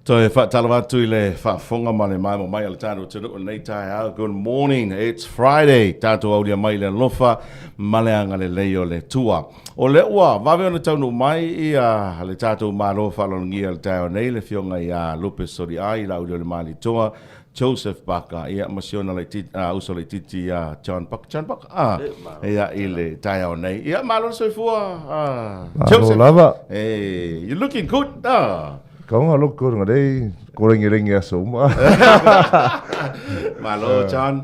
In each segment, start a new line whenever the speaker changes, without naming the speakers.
Toi Talanoaga le whaafonga male mai mo mai ala tātou te ruko nei tai au. Good morning, it's Friday. Tātou au lia mai le lofa, maleanga le leo le tua. O le ua, wawe ona taunu mai ia le tātou mālo whalongia le tai o nei le fionga ia Lupus Sori ai la ulio le mali toa. Joseph Paker, ia masiona le uso le titi Jhon Paker. Jhon Paker? Ia ile tai o nei. Ia malo soifua.
Joseph. Lava.
Hey, you're looking good.
Kaunga look good ngadei korengi aso ma.
Malo Jhon.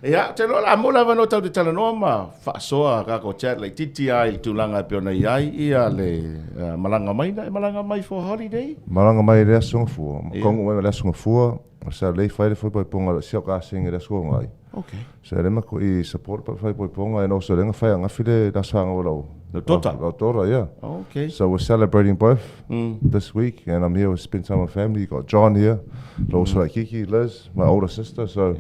Ia te lo la mola vano tau te Talanoaga whaasoa ka ko chat le titi ai tulanga peona iai ia le malanga mai for holiday.
Malanga mai le aso fu. Kongo mai le aso fu. Sa le fai foi ponga sia ka singa le aso ngai.
Okay.
So le mako I support pa fai ponga and also lenga fai nga file da sanga wala.
The daughter.
Yeah.
Okay.
So we're celebrating both this week, and I'm here to spend time with family. You got Jhon here, also like Kiki, Liz, my older sister. So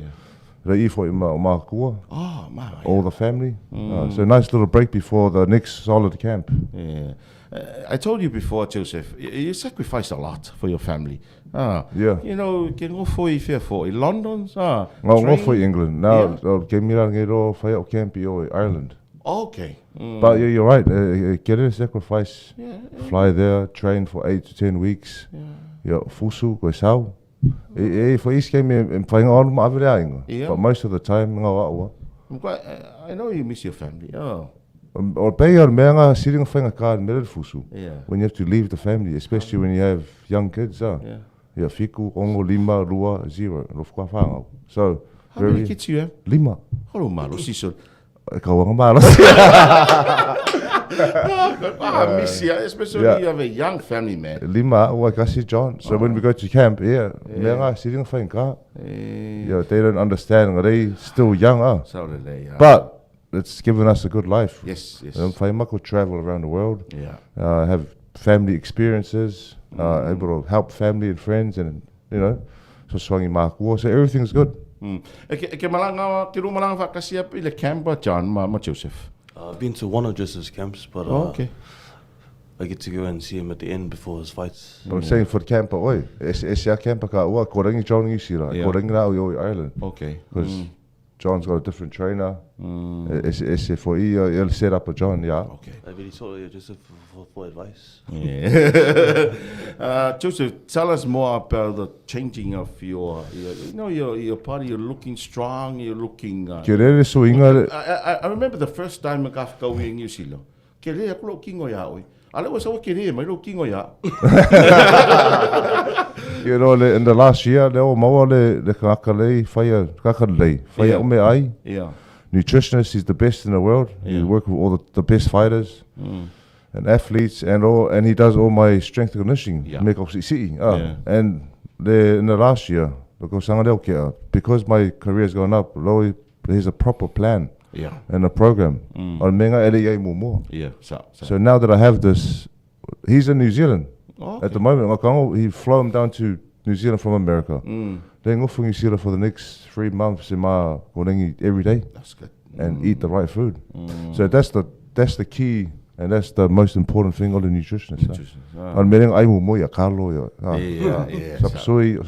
rei for ma kua.
Oh, my.
All the family. So nice little break before the next solid camp.
Yeah. I told you before, Joseph, you sacrifice a lot for your family.
Yeah.
You know, can go for London.
Go for England. Now, give me that get for your camp in Ireland.
Okay.
But you're right. Get a sacrifice. Fly there, train for 8 to 10 weeks. Yeah. Fusu, go south. For each game, I'm playing all my everything. But most of the time,
I know you miss your family. Oh.
Or pay your menga sitting finger card middle fusu.
Yeah.
When you have to leave the family, especially when you have young kids. Yeah. Fiku, ongo, lima, rua, 0. So.
How many kids you have?
5.
Hello, malo, siso.
Kawang malas.
I miss you, especially you have a young family, man.
5, kasi Jhon. So when we go to camp, menga sitting finger card. Yeah, they don't understand. They still young.
So they.
But it's given us a good life.
Yes.
Could travel around the world.
Yeah.
Have family experiences. Able to help family and friends, and so swangi makua. So everything's good.
Ke malanga whakasia pi le camp Jhon ma Joseph.
I've been to one of Joseph's camps, but
okay.
I get to go and see him at the end before his fights.
I'm saying for the camp, es camp ka ua korangi Jhon isira, korangi na o Ireland.
Okay.
Because John's got a different trainer. It's for he'll set up a Jhon, yeah.
Okay. I really saw Joseph for advice.
Yeah. Joseph, tell us more about the changing of your body. You're looking strong. You're looking. I remember the first time I got to in New Zealand. Kere aku lo kingo ya oi. Ale was so kere mai lo kingo ya.
In the last year, le o maua le kakalei fire ume ai.
Yeah.
Nutritionist, he's the best in the world. He works with all the best fighters and athletes and he does all my strength and conditioning. And in the last year, because my career has gone up, there's a proper plan and a program. So now that I have this, he's in New Zealand. At the moment, he flew him down to New Zealand from America. Then go for New Zealand for the next 3 months every day.
That's good.
And eat the right food. So that's the key, and that's the most important thing of the nutritionist. And meaning I will moya Carlo Sapsui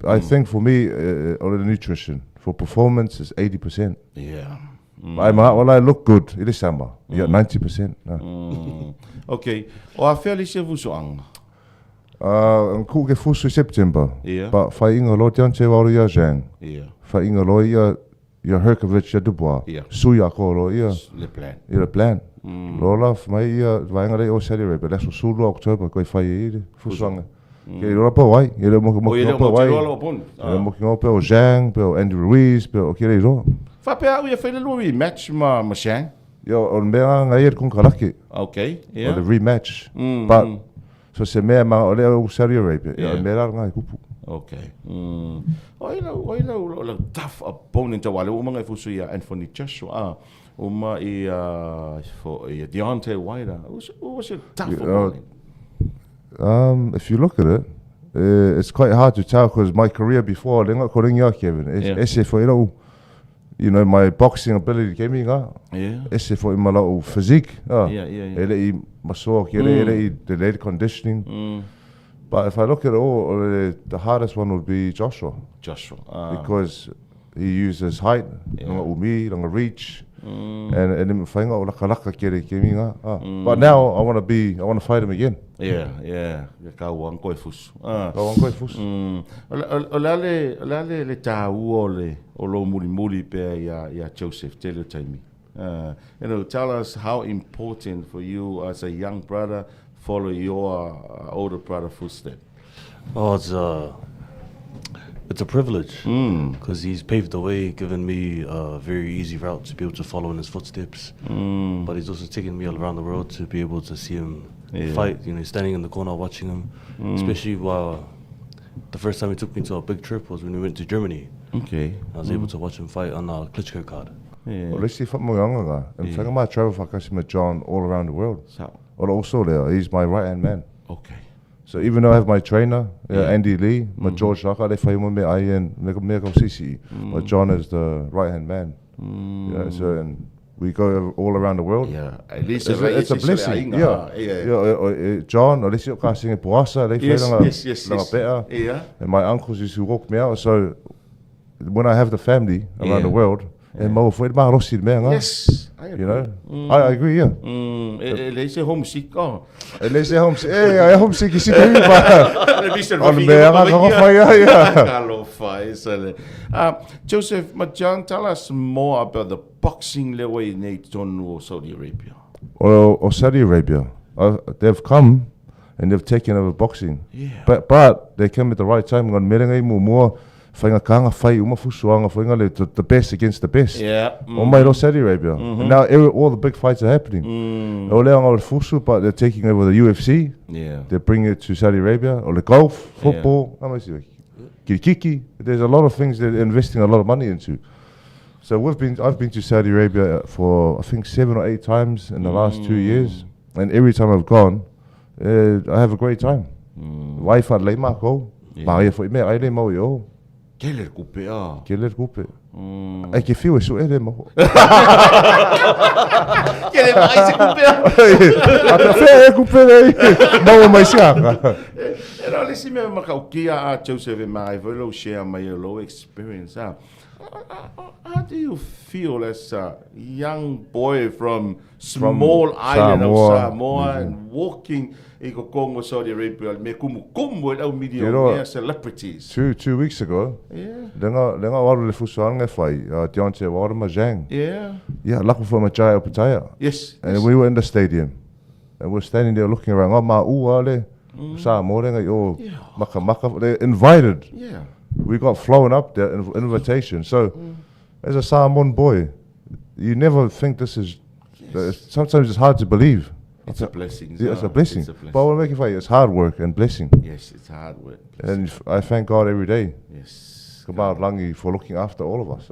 I think for me, or the nutrition for performance is 80%.
Yeah.
Well, I look good. It is summer. You got 90%.
Okay. O a fairly sevusuang.
Ku ke fusu September.
Yeah.
But fa inga lo tian che waru ya Jhon.
Yeah.
Fa inga lo ya Herkovich ya Dubois.
Yeah.
Suya ko lo ya.
Le plan.
Le plan. Lo la fa mai ya vainga le o Saudi Arabia. That's sulu October ko fa ye fusuanga. Ke lo pa wai. Ele mo pa wai. Ele mo ki pe o Jhon, pe o Andy Ruiz, pe o ke le ro.
Fa pe au ia fele lo rematch ma Shang.
Yo on mea ngai kun kalaki.
Okay. Yeah.
Or the rematch. But so se mea ma o le Saudi Arabia. Ya mea ngai kupu.
Okay. Oi lo tough opponent wale o mga fusu ia Anthony Joshua. Uma for Deontay Wilder. Was a tough opponent.
If you look at it, it's quite hard to tell because my career before, Kevin, it's for you know, my boxing ability came in. Esse for my little physique. Ele masoak, the leg conditioning. But if I look at it all, the hardest one would be Joshua. Because he uses height, long reach, and but now I want to fight him again.
Le tāua o lo muri pe Joseph, tell us how important for you as a young brother follow your older brother footsteps.
Oh, it's a privilege because he's paved the way, given me a very easy route to be able to follow in his footsteps. But he's also taken me all around the world to be able to see him fight. You know, standing in the corner watching him, especially while the first time he took me to a big trip was when we went to Germany. I was able to watch him fight on a Klitschko card.
Well, let's see if I'm younger. And if I travel for Jhon all around the world. Well, also there, he's my right-hand man. So even though I have my trainer, Andy Lee, my George Laka, they fight with me, but Jhon is the right-hand man. So and we go all around the world.
At least
it's a blessing. Jhon, or let's say sing Boasa, they better. And my uncles used to walk me out. So when I have the family around the world, and yes, I agree. You know, I agree.
They say homesick.
They say homesick. I homesick. You see,
Joseph, Jhon, tell us more about the boxing level in Saudi Arabia.
Or Saudi Arabia, they've come and they've taken over boxing. But they came at the right time. More. The best against the best. Saudi Arabia. And now all the big fights are happening. Fusu, but they're taking over the UFC. They're bringing it to Saudi Arabia. Or the golf, football. Kirikiki. There's a lot of things they're investing a lot of money into. So I've been to Saudi Arabia for I think 7 or 8 times in the last 2 years. And every time I've gone, I have a great time. Wife had Leimako. Maria for me, I Leimo.
Keller coupe.
I can feel so ele mo.
Keller mais coupe.
A fé coupe. Não mais chega.
Era lesi me makaukia Joseph and my velo share my low experience. How do you feel as a young boy from small island of Samoa and walking in Congo, Saudi Arabia, celebrities?
2 weeks ago, lenga waru le fusuanga fai, Deontay waru majang. Laku for majaya pataya.
Yes.
And we were in the stadium, and we're standing there looking around. Samoa maka. They invited. We got flown up there, an invitation. So, as a Samoan boy, you never think this is. Sometimes it's hard to believe.
It's a blessing.
It's a blessing. But I will make it for you. It's hard work and blessing.
Yes, it's hard work.
And I thank God every day.
Yes.
Kabao Langi for looking after all of us.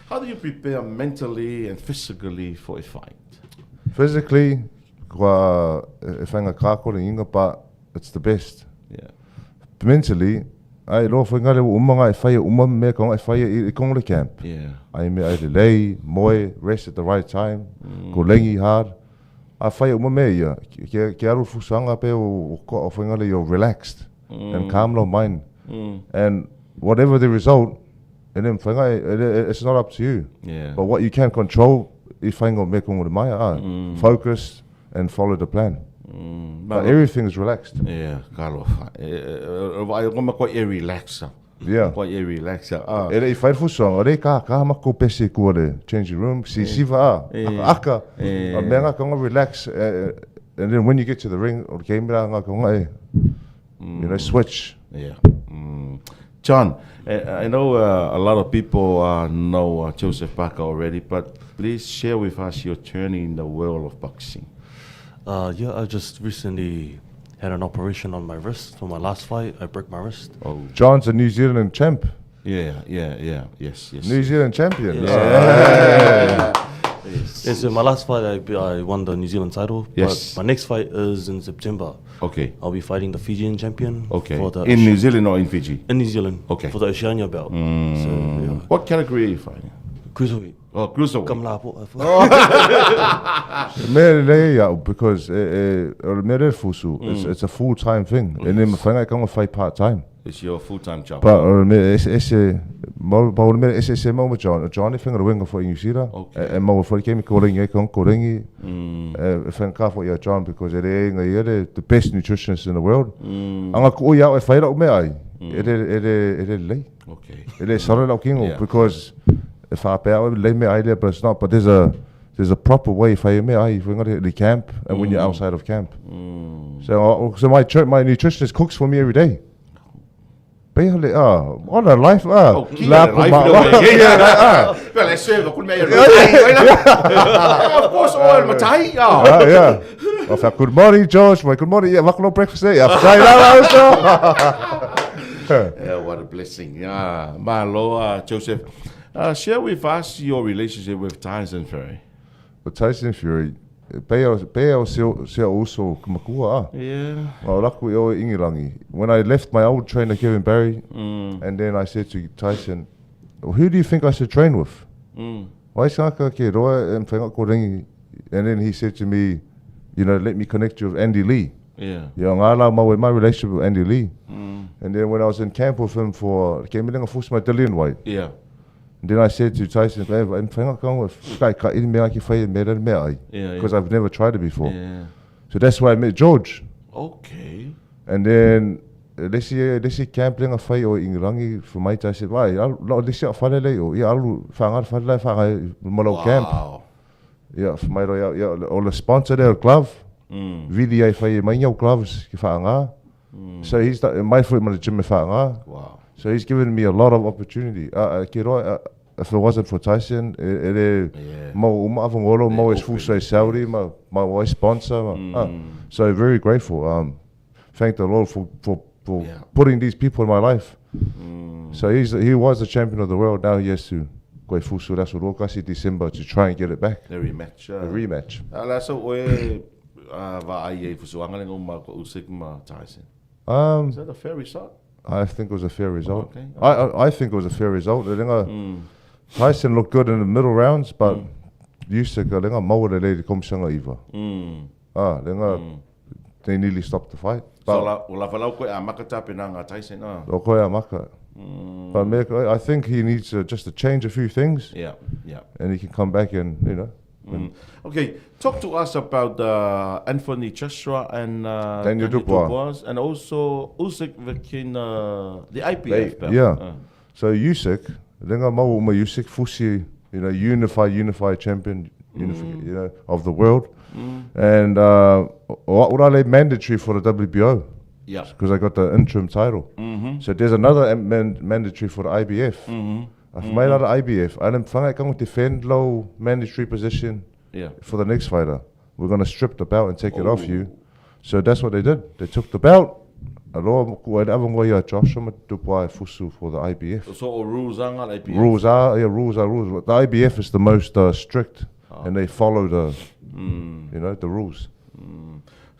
How do you prepare mentally and physically for a fight?
Physically, but it's the best. Mentally, I love ngale umanga I fire me kong I fire I kong le camp. I me I delay, rest at the right time, go lengi hard. I fire me ya. Ke aru fusanga pe o ngale you're relaxed and calm no mind. And whatever the result, and then it's not up to you. But what you can control, if I go make on maya, focus and follow the plan. But everything is relaxed.
Carlo. I'm quite relaxed. Quite relaxed.
If I fusong, ore ka mako pese kuore change room, si siva aka, menga konga relax, and then when you get to the ring or game konga, switch.
Jhon, I know a lot of people know Joseph Paker already, but please share with us your journey in the world of boxing.
I just recently had an operation on my wrist for my last fight. I broke my wrist.
Jhon's a New Zealand champ.
Yes.
New Zealand champion.
Okay, so my last fight, I won the New Zealand title.
Yes.
But my next fight is in September.
Okay.
I'll be fighting the Fijian champion.
Okay.
For the
In New Zealand or in Fiji?
In New Zealand.
Okay.
For the Oceania belt. So, yeah.
What category are you fighting?
Cruiserweight.
Oh, cruiserweight.
Come la po.
Because fusu, it's a full-time thing. And then I can fight part-time.
It's your full-time job.
But it's Jhon thing the wing for you see that. And more for game calling if I can't for your Jhon because they're the best nutritionists in the world. I'm going to go out and fight out me. It is late.
Okay.
It is solid out because if I pay out late me idea, but it's not. But there's a proper way for me. If we're going to the camp and when you're outside of camp. So my nutritionist cooks for me every day. Basically, what a life,
Well, I serve a good mayor. Of course, all Matai.
Yeah. Good morning, George. Good morning. Yeah, what breakfast? Yeah,
what a blessing. Yeah, Malo, Joseph. Share with us your relationship with Tyson Fury.
But Tyson Fury, Peo se also kumakua.
Yeah.
When I left my old trainer Kevin Barry, and then I said to Tyson, "Who do you think I should train with?" And then he said to me, let me connect you with Andy Lee.
Yeah.
My relationship with Andy Lee. And then when I was in camp with him for my Dillian White.
Yeah.
And then I said to Tyson, because I've never tried it before.
Yeah.
So that's why I met George.
Okay.
And then this year camp a fight or Ingrangi for my I said, why? This year I'll camp. Yeah, for my all the sponsor there glove. VDA fight my gloves so he's my foot my gym
Wow.
So he's given me a lot of opportunity. If it wasn't for Tyson, Mo is full Saudi, my wife sponsor. So very grateful. Thank the Lord for putting these people in my life. So he was the champion of the world. Now he has to go full. That's what Okasi December to try and get it back.
The rematch.
A rematch.
Tyson.
Is
that a fair result?
I think it was a fair result.
Okay.
I think it was a fair result. Tyson looked good in the middle rounds, but they nearly stopped the fight. But I think he needs just to change a few things.
Yeah.
And he can come back and,
Okay, talk to us about Anthony Joshua and
Daniel Dubois.
And also Usyk within the IPF belt.
Yeah. So Usyk, Usyk Fusi, unified champion, of the world. And what would I lay mandatory for the WBO?
Yeah.
Because I got the interim title. So there's another mandatory for the IBF. I've made out of IBF. I'm going to defend low mandatory position for the next fighter. We're going to strip the belt and take it off you. So that's what they did. They took the belt. Joshua Dubois fusu for the IBF.
So rules are IBF.
Rules are rules. The IBF is the most strict, and they follow the the rules.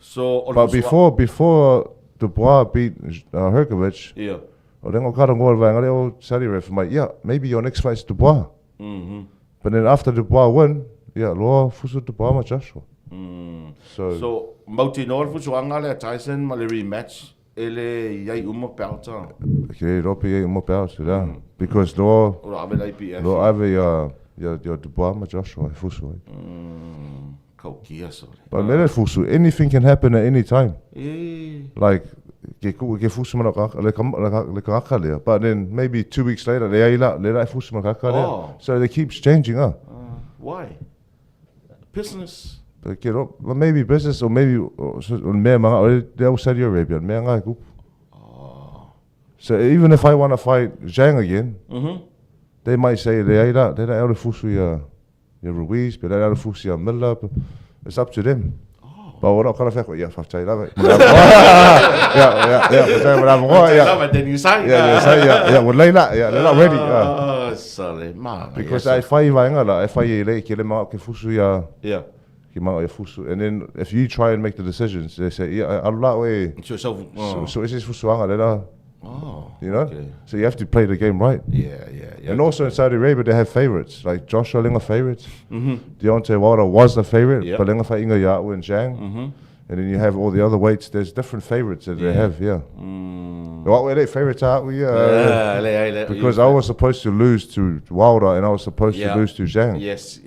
So,
but before Dubois beat Herkovich, maybe your next fight's Dubois. But then after Dubois won, fusu Dubois Joshua.
So Mauti Nor fusu angale Tyson mali rematch. Ele yai pelta.
Okay, ropi pelta. Because lo ave your Dubois Joshua fusu. But fusu, anything can happen at any time. Like but then maybe 2 weeks later so they keeps changing.
Why? Business.
Well, maybe business or maybe Saudi Arabia. So even if I want to fight Zhang again, they might say they don't fusu Ruiz, but they don't fusu Miller. It's up to them. But we're not going to fight. Yeah,
Then you say.
Yeah, well, they're not ready. Because I whai vainga la, I whai e le, ke le maa ke fusu ia,
Yeah.
ke maa ia fusu. And then if you try and make the decisions, they say, yeah, Allah we. So is this fusuanga le la?
Oh,
You know?
okay.
So you have to play the game right.
Yeah.
And also in Saudi Arabia, they have favorites. Like Joshua Linga favorites.
Mm-hmm.
Deontay Wilder was the favorite,
Yep.
but Linga fight Inga Yao and Zhang.
Mm-hmm.
And then you have all the other weights. There's different favorites that they have, yeah. What were they favorites out? Because I was supposed to lose to Wilder and I was supposed to lose to Zhang.
Yes.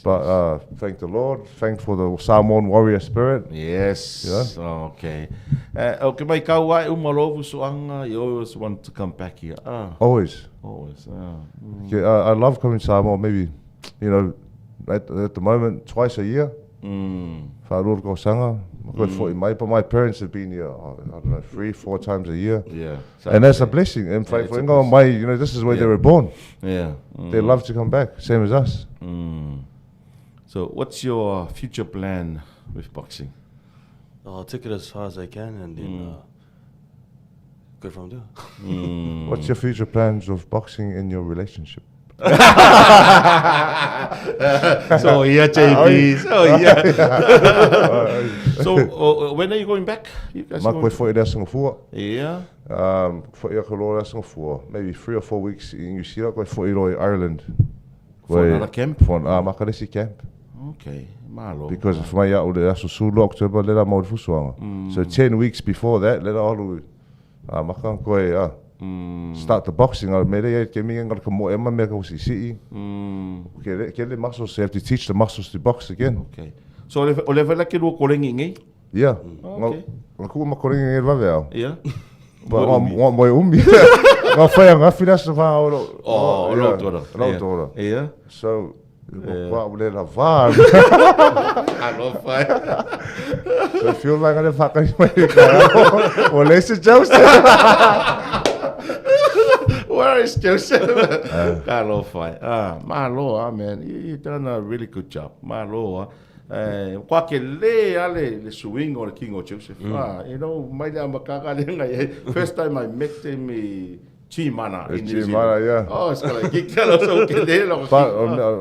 But thank the Lord. Thank for the Samoan warrior spirit.
Yes.
Yeah.
Okay. Okay, mai kau ai umalovu suanga. You always want to come back here.
Always.
Okay,
I love coming to Samoa. Maybe, at the moment, twice a year. Whaaruru ko sanga. But my parents have been here, I don't know, 3-4 times a year.
Yeah.
And that's a blessing. And for Inga Mai, this is where they were born.
Yeah.
They love to come back, same as us.
So what's your future plan with boxing?
I'll take it as far as I can and then go from there.
What's your future plans of boxing in your relationship?
So yeah, JB. So when are you going back? You guys
Mak koe foi there Singapore.
Yeah.
Foi ia kolora Singapore. Maybe 3 or 4 weeks in New Zealand. Koe foi roi Ireland.
For another camp?
For Makaresi camp.
Okay. Malo.
Because for my yacht, that's Sulu October. Let out fusuanga. So 10 weeks before that, let all Makan koe start the boxing. I made it. Ke mi ngar ko mo emma me ko si. Ke le muscles. You have to teach the muscles to box again.
Okay. So o le vela ke ro kolengi ngai?
Yeah.
Okay.
Ngaku ma korengi ngai vavea.
Yeah.
But mo umi. Nga whai nga finas na wha oro.
Oh, lautora.
Lautora.
Yeah.
So, wa ule la vā.
Alo whai.
So I feel like I'm whakai mai kaya. O leise Joseph.
Where is Joseph? Alo whai. Malo, man. You've done a really good job. Malo, Kwa ke le ale le swing o le king o Joseph. Mai le makaka le ngai. First time I met him, Chimana in New Zealand.
Yeah.
Oh, it's like kikalo so ke le lo.
But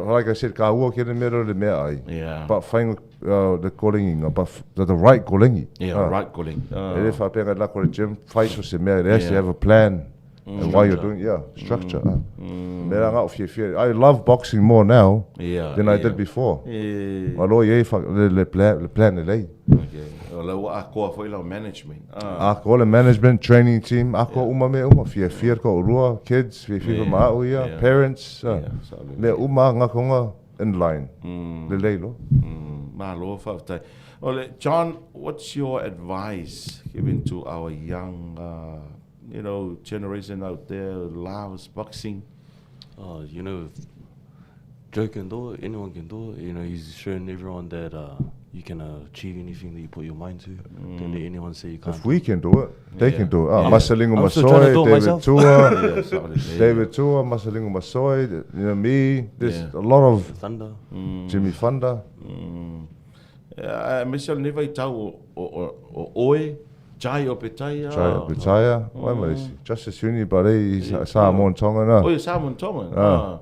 like I said, ka ua ke le mero le mea ai.
Yeah.
But find the calling, but the right calling.
Yeah, right calling.
And if I pay a lot of the gym, fight for some mea, they actually have a plan. And why you're doing, structure. I love boxing more now than I did before. Le plan le.
Okay. Ako foi lo management.
Ako le management training team. Ako uma fia ko rua kids fia ma parents. Le uma ngakonga in line. Le leilo.
Malo fa. Jhon, what's your advice given to our young generation out there loves boxing?
Joe can do it, anyone can do it. He's showing everyone that you can achieve anything that you put your mind to. Don't let anyone say you can't.
If we can do it, they can do it. Masalingo
I'm still trying to do it
Masoy, David Tua, Masalingo Masoy, me. There's a lot of
Thunder.
Jimmy Thunder.
Michelle never tau o oe. Jai o Petaya.
Why am I Justice Uni, but he's Samoan Tonga.
Oh, Samoan Tonga.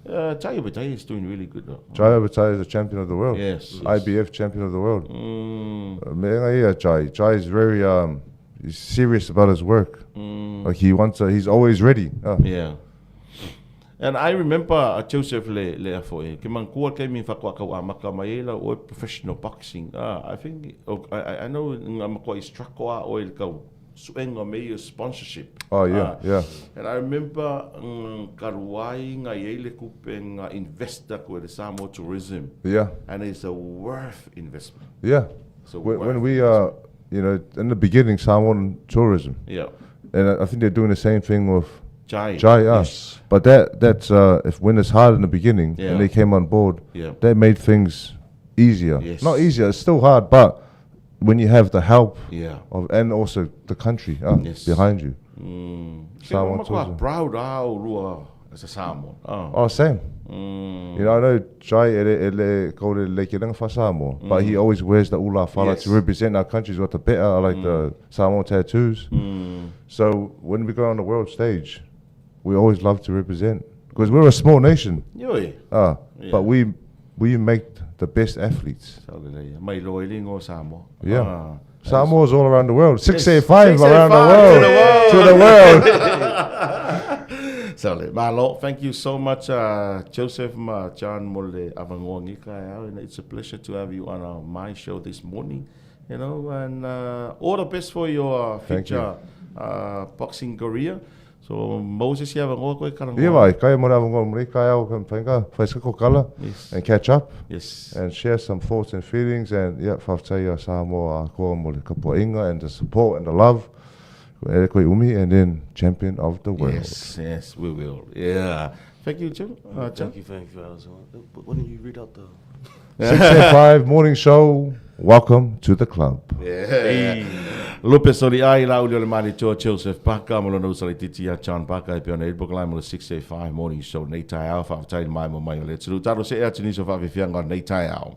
Jai o Petaya is doing really good though.
Jai o Petaya is a champion of the world.
Yes.
IBF champion of the world. Jai is very he's serious about his work. Like he's always ready.
Yeah. And I remember Joseph le foi. Ke mangkua ke mi fakwa ka amaka maela o professional boxing. I think I know ngamako struck wa oil ka suenga me sponsorship.
Oh yeah, yeah.
And I remember karuai nga yele kupenga investor ko the Samoa tourism.
Yeah.
And it's a worth investment.
Yeah. So when we in the beginning Samoan tourism.
Yeah.
And I think they're doing the same thing with Jai,
yes.
But that's when it's hard in the beginning and they came on board, they made things easier.
Yes.
Not easier, it's still hard, but when you have the help and also the country behind you.
Samoan tourism. Proud as a Samoan.
Oh, same. I know Jai but he always wears the ula fala to represent our country's got the better, like the Samoan tattoos. So when we go on the world stage, we always love to represent. because we're a small nation.
Yoi.
But we make the best athletes.
Mai loi lingo Samoa.
Yeah. Samoa's all around the world. 685 around the world. To the world.
So, Malo, thank you so much, Joseph, Jhon, Mole, Avangongi. It's a pleasure to have you on my show this morning. You know, and all the best for your future boxing career. So Moses, you have a walk with
and catch up.
Yes.
And share some thoughts and feelings and and the support and the love. And then champion of the world.
Yes, we will. Yeah. Thank you, Jim.
Thank you, Alison. Why don't you read out the
6:05 morning show? Welcome to the club.
Yeah. Lupe soli ai la ulio le mani Joseph Paker mo no soli titi a Jhon Paker e pione book line mo 6:05 morning show nei tai au fa tai mai mo mai le tsu taro se e atini so fa vi fianga nei tai au.